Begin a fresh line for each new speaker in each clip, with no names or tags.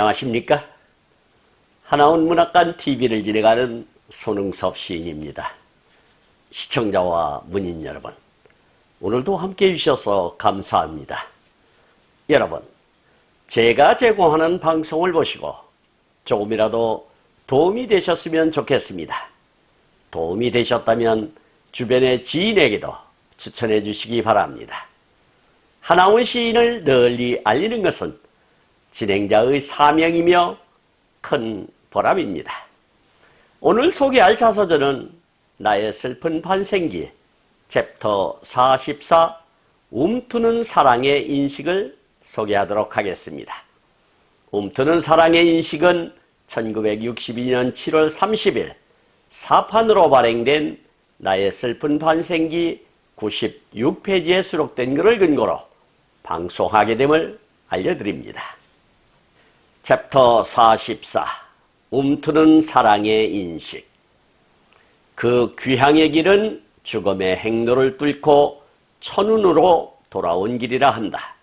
안녕하십니까? 하나원 문학관 TV를 진행하는 손흥섭 시인입니다. 시청자와 문인 여러분, 오늘도 함께해 주셔서 감사합니다. 여러분, 제가 제공하는 방송을 보시고 조금이라도 도움이 되셨으면 좋겠습니다. 도움이 되셨다면 주변의 지인에게도 추천해 주시기 바랍니다. 하나원 시인을 널리 알리는 것은 진행자의 사명이며 큰 보람입니다. 오늘 소개할 자서전은 나의 슬픈 반생기 챕터 44 움트는 사랑의 인식을 소개하도록 하겠습니다. 움트는 사랑의 인식은 1962년 7월 30일 사판으로 발행된 나의 슬픈 반생기 96페이지에 수록된 글을 근거로 방송하게 됨을 알려드립니다. 챕터 44 움트는 사랑의 인식. 그 귀향의 길은 죽음의 행로를 뚫고 천운으로 돌아온 길이라 한다.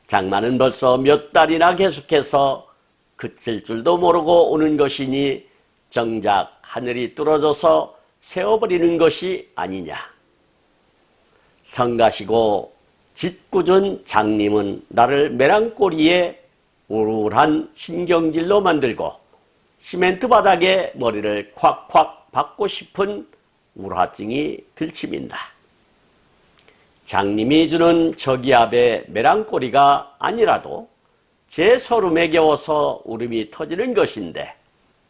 장마는 벌써 몇 달이나 계속해서 그칠 줄도 모르고 오는 것이니 정작 하늘이 뚫어져서 세워버리는 것이 아니냐. 성가시고 짓궂은 장님은 나를 메랑꼬리에 우울한 신경질로 만들고 시멘트 바닥에 머리를 콱콱 박고 싶은 우울증이 들치민다. 장님이 주는 저기압의 메랑꼬리가 아니라도 제 서름에 겨워서 울음이 터지는 것인데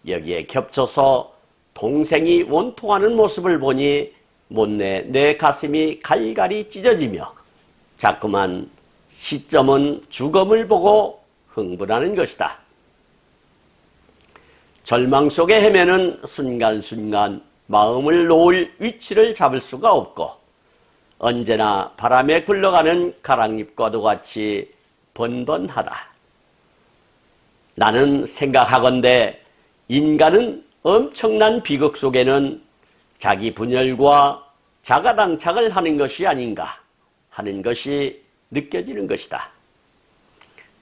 여기에 겹쳐서 동생이 원통하는 모습을 보니 못내 내 가슴이 갈갈이 찢어지며 자꾸만 시점은 죽음을 보고 흥분하는 것이다. 절망 속에 헤매는 순간순간 마음을 놓을 위치를 잡을 수가 없고 언제나 바람에 굴러가는 가랑잎과도 같이 번번하다. 나는 생각하건대 인간은 엄청난 비극 속에는 자기 분열과 자가당착을 하는 것이 아닌가 하는 것이 느껴지는 것이다.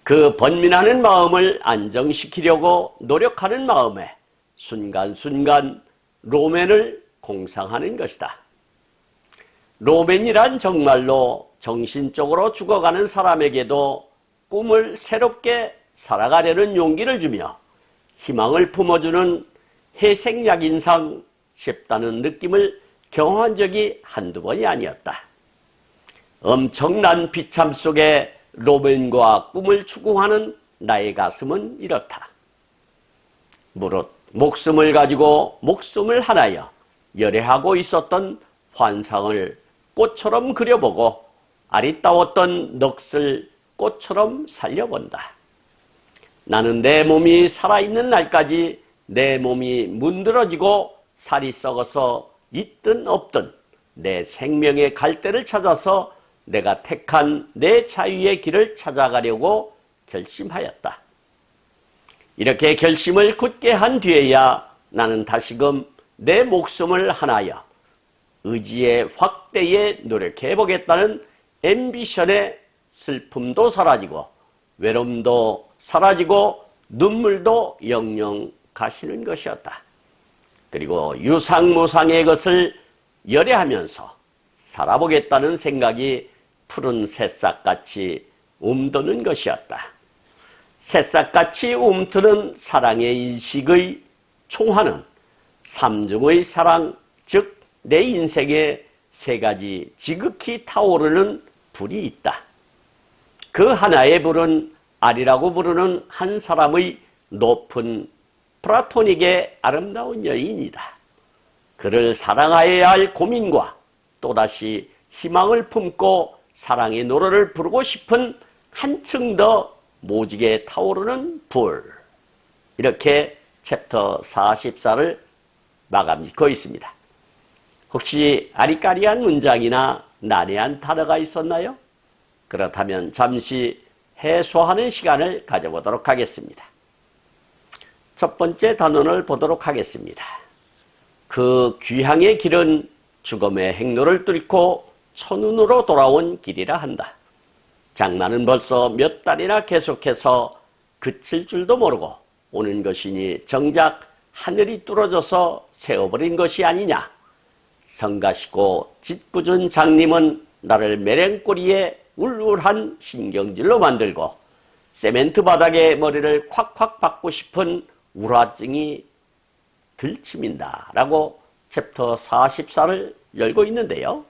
그 번민하는 마음을 안정시키려고 노력하는 마음에 순간순간 로맨을 공상하는 것이다. 로맨이란 정말로 정신적으로 죽어가는 사람에게도 꿈을 새롭게 살아가려는 용기를 주며 희망을 품어주는 해생약인상 싶다는 느낌을 경험한 적이 한두 번이 아니었다. 엄청난 비참 속에 로맨과 꿈을 추구하는 나의 가슴은 이렇다. 무릇 목숨을 가지고 목숨을 하나여 열애하고 있었던 환상을 꽃처럼 그려보고 아리따웠던 넋을 꽃처럼 살려본다. 나는 내 몸이 살아있는 날까지 내 몸이 문드러지고 살이 썩어서 있든 없든 내 생명의 갈대를 찾아서 내가 택한 내 자유의 길을 찾아가려고 결심하였다. 이렇게 결심을 굳게 한 뒤에야 나는 다시금 내 목숨을 하나여 의지의 확대에 노력해보겠다는 앰비션의 슬픔도 사라지고 외로움도 사라지고 눈물도 영영 가시는 것이었다. 그리고 유상무상의 것을 열애하면서 살아보겠다는 생각이 푸른 새싹같이 움드는 것이었다. 새싹같이 움트는 사랑의 인식의 총화는 삼중의 사랑, 즉 내 인생에 세 가지 지극히 타오르는 불이 있다. 그 하나의 불은 아리라고 부르는 한 사람의 높은 플라토닉의 아름다운 여인이다. 그를 사랑하여야 할 고민과 또다시 희망을 품고 사랑의 노래를 부르고 싶은 한층 더 모지게 타오르는 불. 이렇게 챕터 44를 마감 짓고 있습니다. 혹시 아리까리한 문장이나 난해한 단어가 있었나요? 그렇다면 잠시 해소하는 시간을 가져보도록 하겠습니다. 첫 번째 단원을 보도록 하겠습니다. 그 귀향의 길은 죽음의 행로를 뚫고 천운으로 돌아온 길이라 한다. 장마는 벌써 몇 달이나 계속해서 그칠 줄도 모르고 오는 것이니 정작 하늘이 뚫어져서 세워버린 것이 아니냐. 성가시고 짓궂은 장님은 나를 메랭꼬리에 울울한 신경질로 만들고 세멘트 바닥에 머리를 콱콱 박고 싶은 우라증이 들치민다 라고 챕터 44를 열고 있는데요.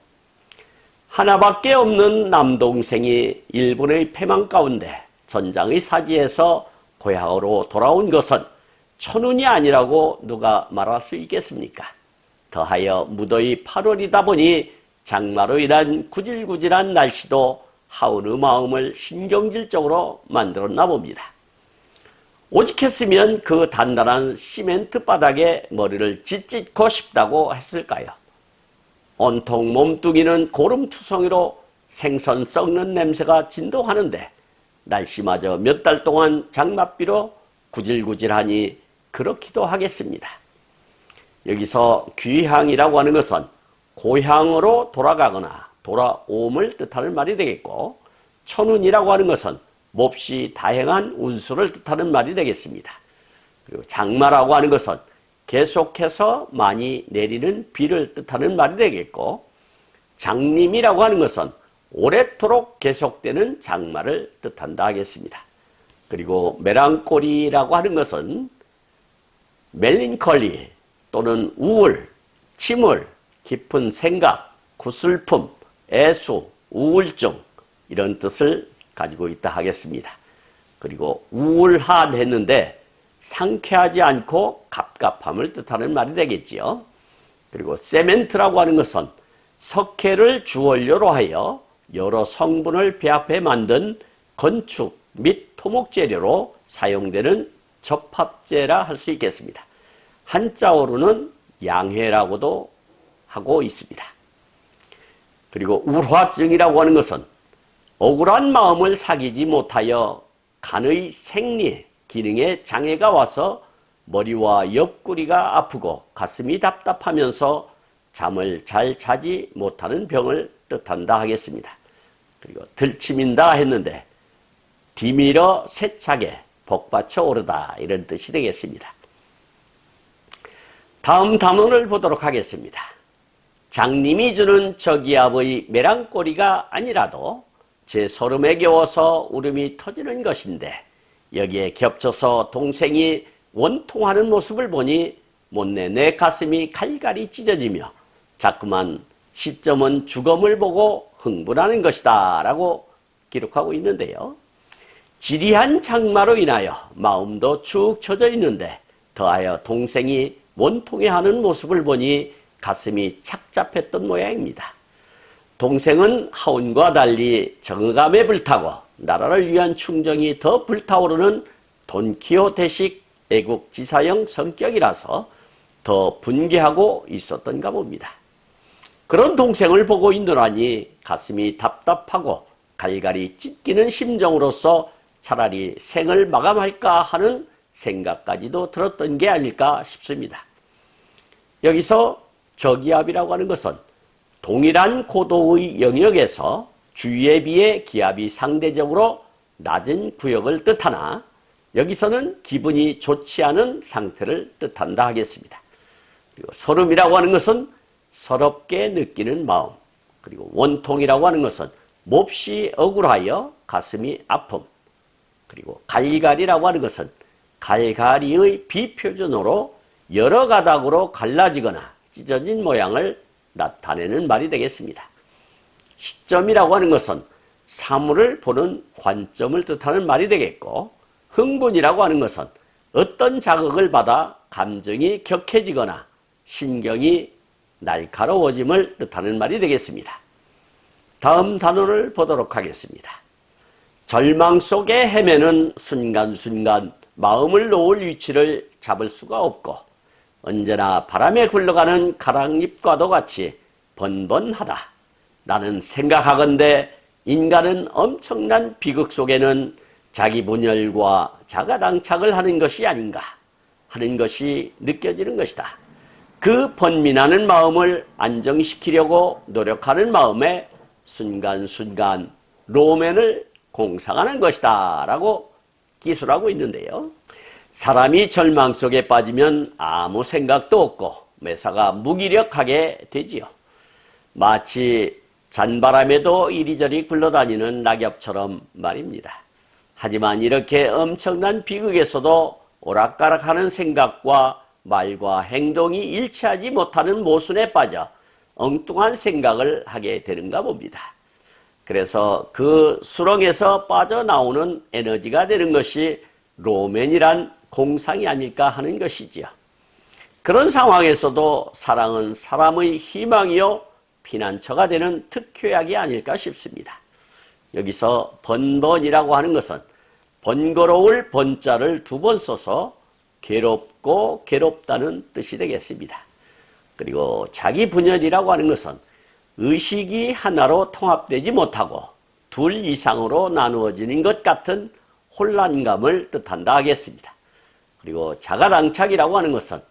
하나밖에 없는 남동생이 일본의 패망 가운데 전장의 사지에서 고향으로 돌아온 것은 천운이 아니라고 누가 말할 수 있겠습니까? 더하여 무더위 8월이다 보니 장마로 인한 구질구질한 날씨도 하운의 마음을 신경질적으로 만들었나 봅니다. 오직했으면 그 단단한 시멘트 바닥에 머리를 짓짓고 싶다고 했을까요? 온통 몸뚱이는 고름투성이로 생선 썩는 냄새가 진동하는데 날씨마저 몇 달 동안 장맛비로 구질구질하니 그렇기도 하겠습니다. 여기서 귀향이라고 하는 것은 고향으로 돌아가거나 돌아옴을 뜻하는 말이 되겠고, 천운이라고 하는 것은 몹시 다행한 운수를 뜻하는 말이 되겠습니다. 그리고 장마라고 하는 것은 계속해서 많이 내리는 비를 뜻하는 말이 되겠고, 장림이라고 하는 것은 오래도록 계속되는 장마를 뜻한다 하겠습니다. 그리고 메랑꼬리라고 하는 것은 멜린컬리 또는 우울, 침울, 깊은 생각, 구슬픔, 애수, 우울증 이런 뜻을 가지고 있다 하겠습니다. 그리고 우울한 했는데 상쾌하지 않고 갑갑함을 뜻하는 말이 되겠지요. 그리고 세멘트라고 하는 것은 석회를 주원료로 하여 여러 성분을 배합해 만든 건축 및 토목재료로 사용되는 접합재라 할 수 있겠습니다. 한자어로는 양해라고도 하고 있습니다. 그리고 울화증이라고 하는 것은 억울한 마음을 사귀지 못하여 간의 생리, 기능에 장애가 와서 머리와 옆구리가 아프고 가슴이 답답하면서 잠을 잘 자지 못하는 병을 뜻한다 하겠습니다. 그리고 들치민다 했는데 디밀어 세차게 복받쳐 오르다 이런 뜻이 되겠습니다. 다음 단원을 보도록 하겠습니다. 장님이 주는 저기압의 메랑꼬리가 아니라도 제 서름에 겨워서 울음이 터지는 것인데 여기에 겹쳐서 동생이 원통하는 모습을 보니 못내 내 가슴이 칼갈이 찢어지며 자꾸만 시점은 죽음을 보고 흥분하는 것이다 라고 기록하고 있는데요. 지리한 장마로 인하여 마음도 축 처져 있는데 더하여 동생이 원통해하는 모습을 보니 가슴이 착잡했던 모양입니다. 동생은 하운과 달리 정감에 불타고 나라를 위한 충정이 더 불타오르는 돈키호테식 애국지사형 성격이라서 더 분개하고 있었던가 봅니다. 그런 동생을 보고 있노라니 가슴이 답답하고 갈갈이 찢기는 심정으로서 차라리 생을 마감할까 하는 생각까지도 들었던 게 아닐까 싶습니다. 여기서 저기압이라고 하는 것은 동일한 고도의 영역에서 주위에 비해 기압이 상대적으로 낮은 구역을 뜻하나 여기서는 기분이 좋지 않은 상태를 뜻한다 하겠습니다. 그리고 서름이라고 하는 것은 서럽게 느끼는 마음, 그리고 원통이라고 하는 것은 몹시 억울하여 가슴이 아픔, 그리고 갈갈이라고 하는 것은 갈갈이의 비표준어로 여러 가닥으로 갈라지거나 찢어진 모양을 나타내는 말이 되겠습니다. 시점이라고 하는 것은 사물을 보는 관점을 뜻하는 말이 되겠고, 흥분이라고 하는 것은 어떤 자극을 받아 감정이 격해지거나 신경이 날카로워짐을 뜻하는 말이 되겠습니다. 다음 단어를 보도록 하겠습니다. 절망 속에 헤매는 순간순간 마음을 놓을 위치를 잡을 수가 없고 언제나 바람에 굴러가는 가랑잎과도 같이 번번하다. 나는 생각하건대 인간은 엄청난 비극 속에는 자기 분열과 자가당착을 하는 것이 아닌가 하는 것이 느껴지는 것이다. 그 번민하는 마음을 안정시키려고 노력하는 마음에 순간순간 로맨을 공상하는 것이다 라고 기술하고 있는데요. 사람이 절망 속에 빠지면 아무 생각도 없고 매사가 무기력하게 되지요. 마치 잔바람에도 이리저리 굴러다니는 낙엽처럼 말입니다. 하지만 이렇게 엄청난 비극에서도 오락가락하는 생각과 말과 행동이 일치하지 못하는 모순에 빠져 엉뚱한 생각을 하게 되는가 봅니다. 그래서 그 수렁에서 빠져나오는 에너지가 되는 것이 로맨이란 공상이 아닐까 하는 것이지요. 그런 상황에서도 사랑은 사람의 희망이요 피난처가 되는 특효약이 아닐까 싶습니다. 여기서 번번이라고 하는 것은 번거로울 번자를 2번 써서 괴롭고 괴롭다는 뜻이 되겠습니다. 그리고 자기 분열이라고 하는 것은 의식이 하나로 통합되지 못하고 둘 이상으로 나누어지는 것 같은 혼란감을 뜻한다 하겠습니다. 그리고 자가당착이라고 하는 것은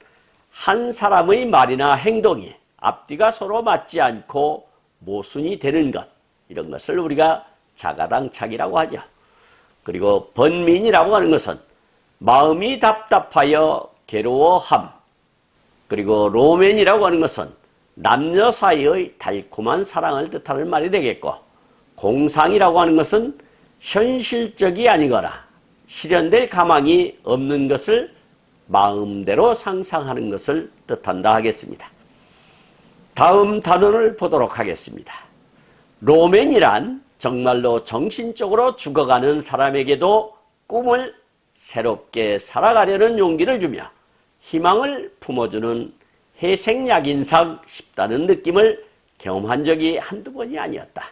한 사람의 말이나 행동이 앞뒤가 서로 맞지 않고 모순이 되는 것, 이런 것을 우리가 자가당착이라고 하죠. 그리고 번민이라고 하는 것은 마음이 답답하여 괴로워함. 그리고 로맨이라고 하는 것은 남녀 사이의 달콤한 사랑을 뜻하는 말이 되겠고, 공상이라고 하는 것은 현실적이 아니거나 실현될 가망이 없는 것을 마음대로 상상하는 것을 뜻한다 하겠습니다. 다음 단원을 보도록 하겠습니다. 로맨이란 정말로 정신적으로 죽어가는 사람에게도 꿈을 새롭게 살아가려는 용기를 주며 희망을 품어주는 해생약인상 싶다는 느낌을 경험한 적이 한두 번이 아니었다.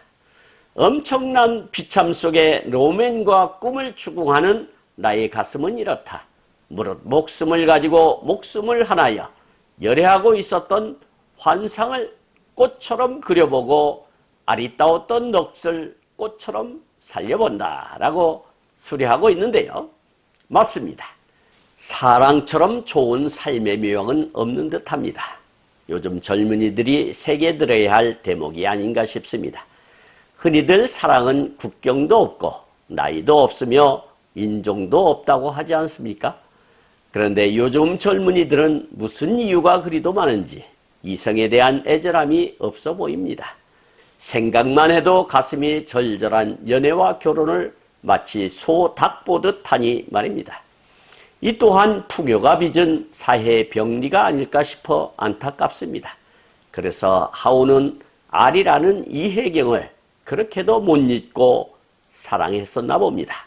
엄청난 비참 속에 로맨과 꿈을 추구하는 나의 가슴은 이렇다. 무릇 목숨을 가지고 목숨을 하나여 열애하고 있었던 환상을 꽃처럼 그려보고 아리따웠던 넋을 꽃처럼 살려본다 라고 수려하고 있는데요. 맞습니다. 사랑처럼 좋은 삶의 묘형은 없는 듯합니다. 요즘 젊은이들이 새겨 들어야 할 대목이 아닌가 싶습니다. 흔히들 사랑은 국경도 없고 나이도 없으며 인종도 없다고 하지 않습니까? 그런데 요즘 젊은이들은 무슨 이유가 그리도 많은지 이성에 대한 애절함이 없어 보입니다. 생각만 해도 가슴이 절절한 연애와 결혼을 마치 소 닭 보듯 하니 말입니다. 이 또한 풍요가 빚은 사회 병리가 아닐까 싶어 안타깝습니다. 그래서 하오는 알이라는 이혜경을 그렇게도 못 잊고 사랑했었나 봅니다.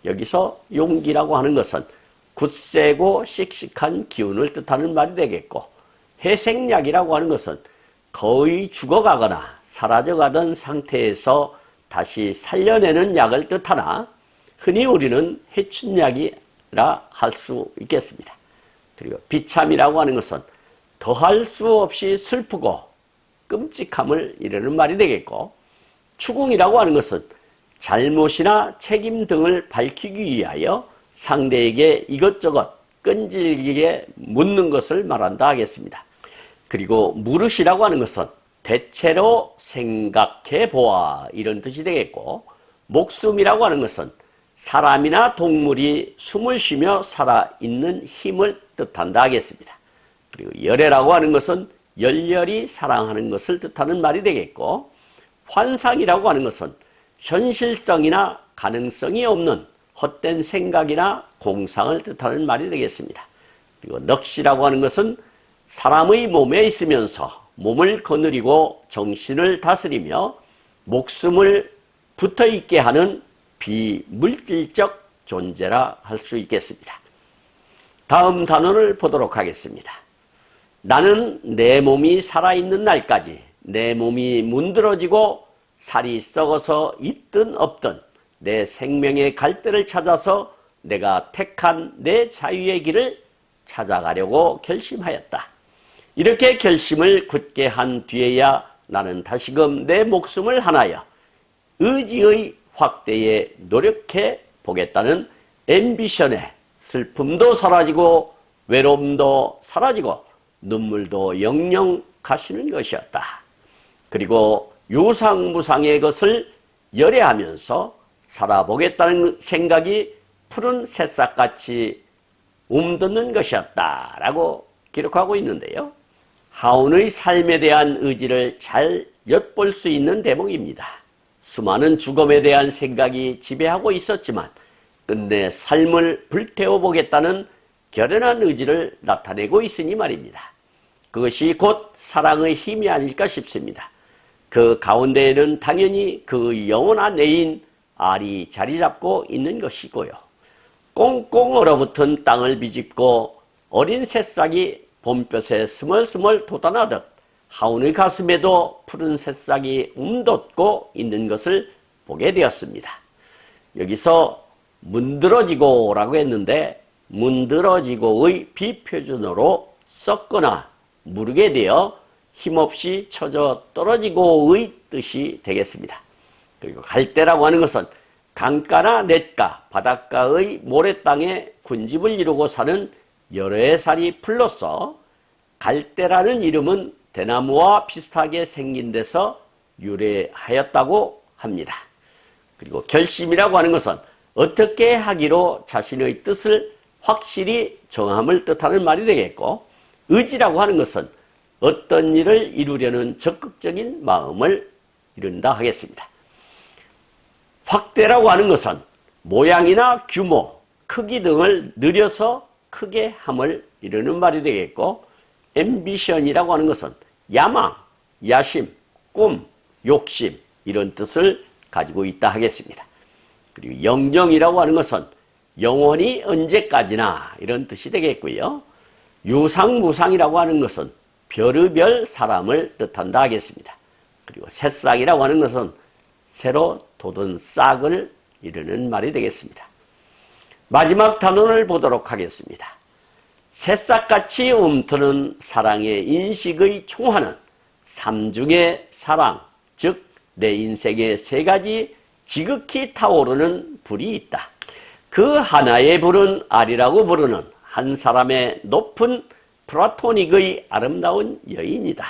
여기서 용기라고 하는 것은 굳세고 씩씩한 기운을 뜻하는 말이 되겠고, 해생약이라고 하는 것은 거의 죽어가거나 사라져가던 상태에서 다시 살려내는 약을 뜻하나 흔히 우리는 해춘약이라 할 수 있겠습니다. 그리고 비참이라고 하는 것은 더할 수 없이 슬프고 끔찍함을 이르는 말이 되겠고, 추궁이라고 하는 것은 잘못이나 책임 등을 밝히기 위하여 상대에게 이것저것 끈질기게 묻는 것을 말한다 하겠습니다. 그리고 무릇이라고 하는 것은 대체로 생각해 보아 이런 뜻이 되겠고, 목숨이라고 하는 것은 사람이나 동물이 숨을 쉬며 살아있는 힘을 뜻한다 하겠습니다. 그리고 열애라고 하는 것은 열렬히 사랑하는 것을 뜻하는 말이 되겠고, 환상이라고 하는 것은 현실성이나 가능성이 없는 헛된 생각이나 공상을 뜻하는 말이 되겠습니다. 그리고 넋이라고 하는 것은 사람의 몸에 있으면서 몸을 거느리고 정신을 다스리며 목숨을 붙어있게 하는 비물질적 존재라 할 수 있겠습니다. 다음 단원을 보도록 하겠습니다. 나는 내 몸이 살아있는 날까지 내 몸이 문드러지고 살이 썩어서 있든 없든 내 생명의 갈대를 찾아서 내가 택한 내 자유의 길을 찾아가려고 결심하였다. 이렇게 결심을 굳게 한 뒤에야 나는 다시금 내 목숨을 하나여 의지의 확대에 노력해 보겠다는 앰비션에 슬픔도 사라지고 외로움도 사라지고 눈물도 영영 가시는 것이었다. 그리고 유상무상의 것을 열애하면서 살아보겠다는 생각이 푸른 새싹같이 움돋는 것이었다라고 기록하고 있는데요. 하온의 삶에 대한 의지를 잘 엿볼 수 있는 대목입니다. 수많은 죽음에 대한 생각이 지배하고 있었지만 끝내 삶을 불태워보겠다는 결연한 의지를 나타내고 있으니 말입니다. 그것이 곧 사랑의 힘이 아닐까 싶습니다. 그 가운데에는 당연히 그 영원한 애인 알이 자리 잡고 있는 것이고요. 꽁꽁 얼어붙은 땅을 비집고 어린 새싹이 봄볕에 스멀스멀 돋아나듯 하온의 가슴에도 푸른 새싹이 움돋고 있는 것을 보게 되었습니다. 여기서 문드러지고라고 했는데 문드러지고의 비표준어로 썩거나 무르게 되어 힘없이 처져 떨어지고의 뜻이 되겠습니다. 그리고 갈대라고 하는 것은 강가나 냇가, 바닷가의 모래땅에 군집을 이루고 사는 여러 해 살이 풀로서 갈대라는 이름은 대나무와 비슷하게 생긴 데서 유래하였다고 합니다. 그리고 결심이라고 하는 것은 어떻게 하기로 자신의 뜻을 확실히 정함을 뜻하는 말이 되겠고, 의지라고 하는 것은 어떤 일을 이루려는 적극적인 마음을 이룬다 하겠습니다. 확대라고 하는 것은 모양이나 규모, 크기 등을 늘려서 크게 함을 이루는 말이 되겠고, 앰비션이라고 하는 것은 야망, 야심, 꿈, 욕심 이런 뜻을 가지고 있다 하겠습니다. 그리고 영정이라고 하는 것은 영원히 언제까지나 이런 뜻이 되겠고요. 유상무상이라고 하는 것은 별의별 사람을 뜻한다 하겠습니다. 그리고 새싹이라고 하는 것은 새로 돋은 싹을 이루는 말이 되겠습니다. 마지막 단원을 보도록 하겠습니다. 새싹같이 움트는 사랑의 인식의 총화는 삼중의 사랑, 즉 내 인생에 세 가지 지극히 타오르는 불이 있다. 그 하나의 불은 알이라고 부르는 한 사람의 높은 플라토닉의 아름다운 여인이다.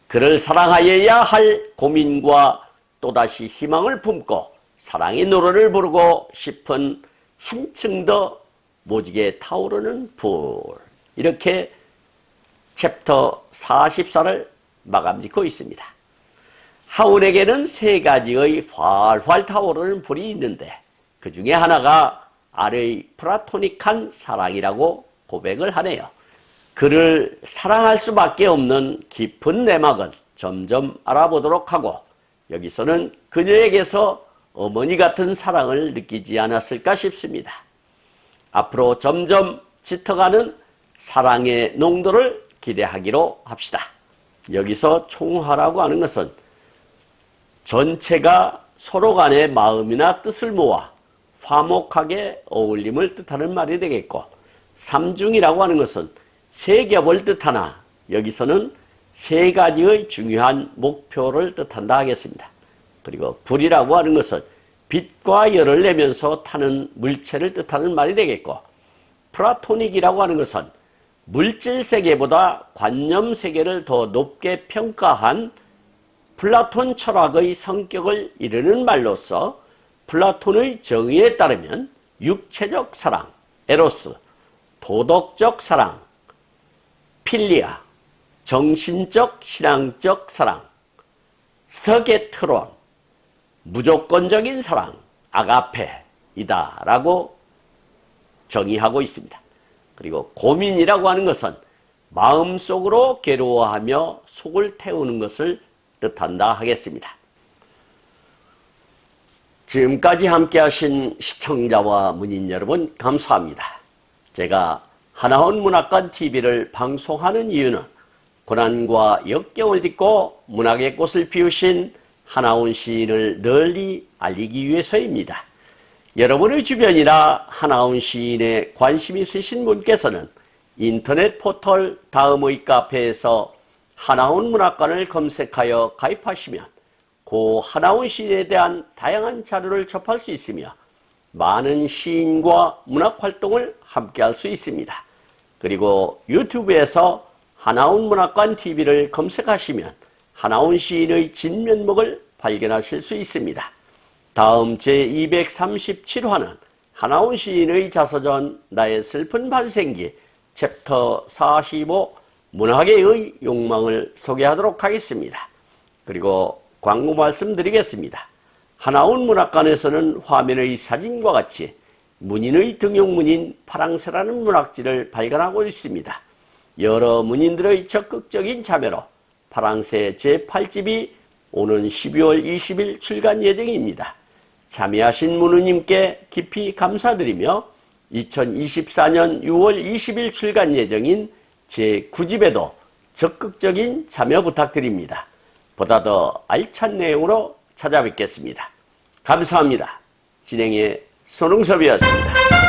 그를 사랑하여야 할 고민과 또다시 희망을 품고 사랑의 노래를 부르고 싶은 한층 더 모지게 타오르는 불. 이렇게 챕터 44를 마감짓고 있습니다. 하온에게는 세 가지의 활활 타오르는 불이 있는데 그 중에 하나가 알의 플라토닉한 사랑이라고 고백을 하네요. 그를 사랑할 수밖에 없는 깊은 내막은 점점 알아보도록 하고, 여기서는 그녀에게서 어머니 같은 사랑을 느끼지 않았을까 싶습니다. 앞으로 점점 짙어가는 사랑의 농도를 기대하기로 합시다. 여기서 총화라고 하는 것은 전체가 서로 간의 마음이나 뜻을 모아 화목하게 어울림을 뜻하는 말이 되겠고, 삼중이라고 하는 것은 세 겹을 뜻하나 여기서는 세 가지의 중요한 목표를 뜻한다 하겠습니다. 그리고 불이라고 하는 것은 빛과 열을 내면서 타는 물체를 뜻하는 말이 되겠고, 플라토닉이라고 하는 것은 물질 세계보다 관념 세계를 더 높게 평가한 플라톤 철학의 성격을 이루는 말로서 플라톤의 정의에 따르면 육체적 사랑, 에로스, 도덕적 사랑, 필리아, 정신적 신앙적 사랑, 스터게트론, 무조건적인 사랑, 아가페이다 라고 정의하고 있습니다. 그리고 고민이라고 하는 것은 마음속으로 괴로워하며 속을 태우는 것을 뜻한다 하겠습니다. 지금까지 함께 하신 시청자와 문인 여러분 감사합니다. 제가 하나원 문학관 TV를 방송하는 이유는 고난과 역경을 딛고 문학의 꽃을 피우신 하나원 시인을 널리 알리기 위해서입니다. 여러분의 주변이나 하나원 시인에 관심 있으신 분께서는 인터넷 포털 다음의 카페에서 하나원 문학관을 검색하여 가입하시면 고 하나원 시인에 대한 다양한 자료를 접할 수 있으며 많은 시인과 문학활동을 함께할 수 있습니다. 그리고 유튜브에서 하나원 문학관 TV를 검색하시면 하나원 시인의 진면목을 발견하실 수 있습니다. 다음 제237화는 하나훈 시인의 자서전 나의 슬픈 발생기 챕터 45 문학의 욕망을 소개하도록 하겠습니다. 그리고 광고 말씀드리겠습니다. 하나훈 문학관에서는 화면의 사진과 같이 문인의 등용문인 파랑새라는 문학지를 발간하고 있습니다. 여러 문인들의 적극적인 참여로 파랑새 제8집이 오는 12월 20일 출간 예정입니다. 참여하신 문우님께 깊이 감사드리며 2024년 6월 20일 출간 예정인 제9집에도 적극적인 참여 부탁드립니다. 보다 더 알찬 내용으로 찾아뵙겠습니다. 감사합니다. 진행의 손흥섭이었습니다.